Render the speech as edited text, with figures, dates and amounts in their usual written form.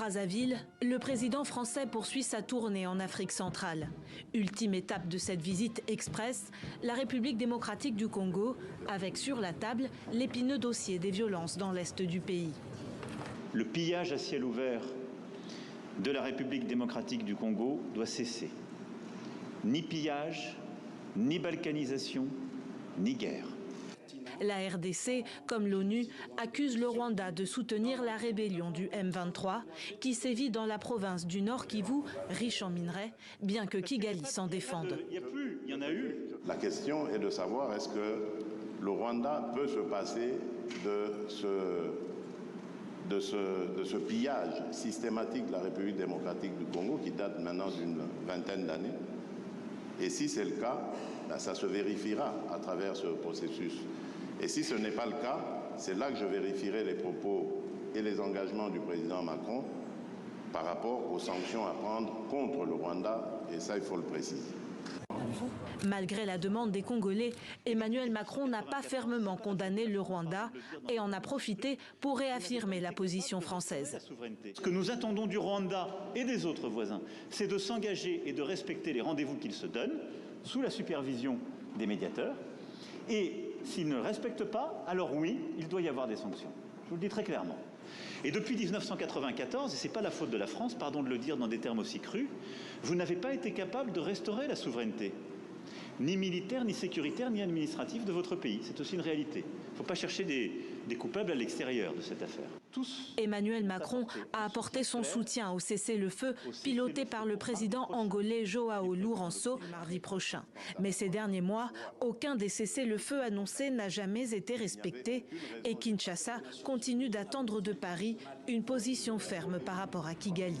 Brazzaville, le président français poursuit sa tournée en Afrique centrale. Ultime étape de cette visite express, la République démocratique du Congo, avec sur la table l'épineux dossier des violences dans l'est du pays. Le pillage à ciel ouvert de la République démocratique du Congo doit cesser. Ni pillage, ni balkanisation, ni guerre. La RDC, comme l'ONU, accuse le Rwanda de soutenir la rébellion du M23 qui sévit dans la province du Nord Kivu, riche en minerais, bien que Kigali s'en défende. Il n'y a plus, il y en a eu. La question est de savoir est-ce que le Rwanda peut se passer de ce pillage systématique de la République démocratique du Congo qui date maintenant d'une vingtaine d'années. Et si c'est le cas, ça se vérifiera à travers ce processus. Et si ce n'est pas le cas, c'est là que je vérifierai les propos et les engagements du président Macron par rapport aux sanctions à prendre contre le Rwanda, et ça, il faut le préciser. Malgré la demande des Congolais, Emmanuel Macron n'a pas fermement condamné le Rwanda et en a profité pour réaffirmer la position française. Ce que nous attendons du Rwanda et des autres voisins, c'est de s'engager et de respecter les rendez-vous qu'ils se donnent sous la supervision des médiateurs. Et s'ils ne respectent pas, alors oui, il doit y avoir des sanctions. Je vous le dis très clairement. Et depuis 1994, et ce n'est pas la faute de la France, pardon de le dire dans des termes aussi crus, vous n'avez pas été capable de restaurer la souveraineté, ni militaire, ni sécuritaire, ni administrative de votre pays. C'est aussi une réalité. Il ne faut pas chercher des coupables à l'extérieur de cette affaire. Emmanuel Macron a apporté son soutien au cessez-le-feu piloté par le président angolais João Lourenço mardi prochain. Mais ces derniers mois, aucun des cessez-le-feu annoncés n'a jamais été respecté et Kinshasa continue d'attendre de Paris une position ferme par rapport à Kigali.